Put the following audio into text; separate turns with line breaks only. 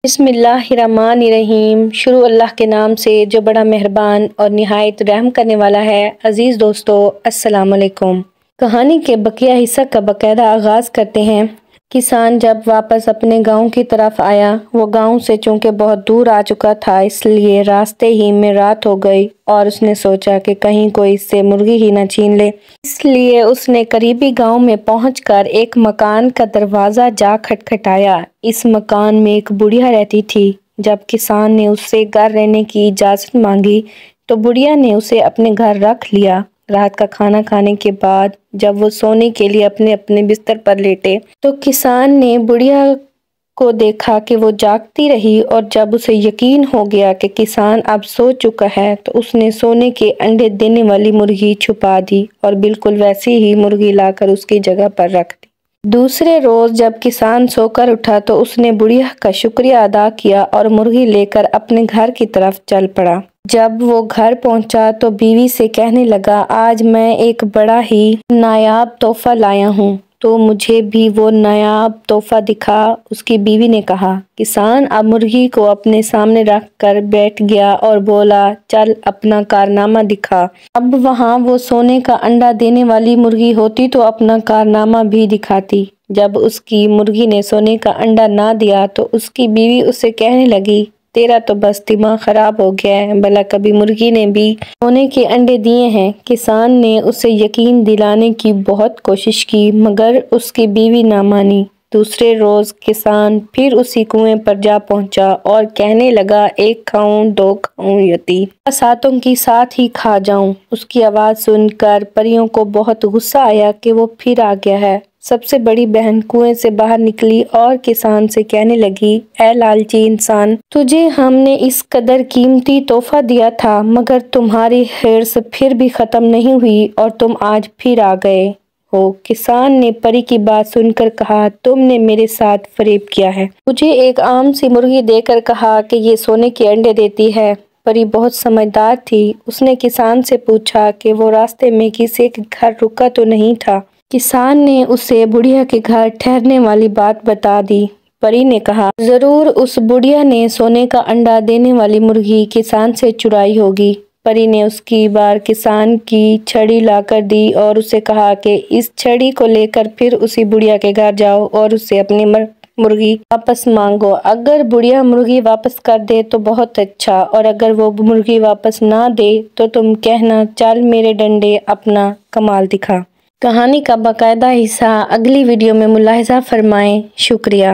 بسم اللہ الرحمن الرحیم۔ شروع اللہ کے نام سے جو بڑا مہربان اور نہایت رحم کرنے والا ہے۔ عزیز دوستو، السلام علیکم۔ کہانی کے بقیہ حصہ کا باقاعدہ آغاز کرتے ہیں۔ کسان جب واپس اپنے گاؤں کی طرف آیا، وہ گاؤں سے چونکہ بہت دور آ چکا تھا، اس لیے راستے ہی میں رات ہو گئی اور اس نے سوچا کہ کہیں کوئی اس سے مرغی ہی نہ چھین لے۔ اس لیے اس نے قریبی گاؤں میں پہنچ کر ایک مکان کا دروازہ جا کھٹکھٹایا۔ اس مکان میں ایک بڑھیا رہتی تھی۔ جب کسان نے اس سے گھر رہنے کی اجازت مانگی تو بڑھیا نے اسے اپنے گھر رکھ لیا۔ رات کا کھانا کھانے کے بعد جب وہ سونے کے لیے اپنے اپنے بستر پر لیٹے تو کسان نے بڑھیا کو دیکھا کہ وہ جاگتی رہی، اور جب اسے یقین ہو گیا کہ کسان اب سو چکا ہے تو اس نے سونے کے انڈے دینے والی مرغی چھپا دی اور بالکل ویسی ہی مرغی لا کر اس کی جگہ پر رکھ دی۔ دوسرے روز جب کسان سو کر اٹھا تو اس نے بڑھیا کا شکریہ ادا کیا اور مرغی لے کر اپنے گھر کی طرف چل پڑا۔ جب وہ گھر پہنچا تو بیوی سے کہنے لگا، آج میں ایک بڑا ہی نایاب تحفہ لایا ہوں، تو مجھے بھی وہ نایاب تحفہ دکھا۔ اس کی بیوی نے کہا۔ کسان اب مرغی کو اپنے سامنے رکھ کر بیٹھ گیا اور بولا، چل اپنا کارنامہ دکھا۔ اب وہاں وہ سونے کا انڈا دینے والی مرغی ہوتی تو اپنا کارنامہ بھی دکھاتی۔ جب اس کی مرغی نے سونے کا انڈا نہ دیا تو اس کی بیوی اس سے کہنے لگی، تیرا تو بس دماغ خراب ہو گیا ہے، بھلا کبھی مرغی نے بھی سونے کے انڈے دیے ہیں؟ کسان نے اسے یقین دلانے کی بہت کوشش کی مگر اس کی بیوی نہ مانی۔ دوسرے روز کسان پھر اسی کنویں پر جا پہنچا اور کہنے لگا، ایک کھاؤں دو کھاؤں یا تین ساتوں کی ساتھ ہی کھا جاؤں۔ اس کی آواز سن کر پریوں کو بہت غصہ آیا کہ وہ پھر آ گیا ہے۔ سب سے بڑی بہن کنویں سے باہر نکلی اور کسان سے کہنے لگی، اے لالچی انسان، تجھے ہم نے اس قدر قیمتی تحفہ دیا تھا مگر تمہاری حرص پھر بھی ختم نہیں ہوئی اور تم آج پھر آ گئے ہو۔ کسان نے پری کی بات سن کر کہا، تم نے میرے ساتھ فریب کیا ہے۔ مجھے ایک عام سی مرغی دے کر کہا کہ یہ سونے کے انڈے دیتی ہے۔ پری بہت سمجھدار تھی۔ اس نے کسان سے پوچھا کہ وہ راستے میں کسی کے گھر رکا تو نہیں تھا۔ کسان نے اسے بڑھیا کے گھر ٹھہرنے والی بات بتا دی۔ پری نے کہا، ضرور اس بڑھیا نے سونے کا انڈا دینے والی مرغی کسان سے چرائی ہوگی۔ پری نے اس کی بار کسان کی چھڑی لا کر دی اور اسے کہا کہ اس چھڑی کو لے کر پھر اسی بڑھیا کے گھر جاؤ اور اس سے اپنی مرغی واپس مانگو۔ اگر بڑھیا مرغی واپس کر دے تو بہت اچھا، اور اگر وہ مرغی واپس نہ دے تو تم کہنا، چل میرے ڈنڈے اپنا کمال دکھا۔ کہانی کا باقاعدہ حصہ اگلی ویڈیو میں ملاحظہ فرمائیں۔ شکریہ۔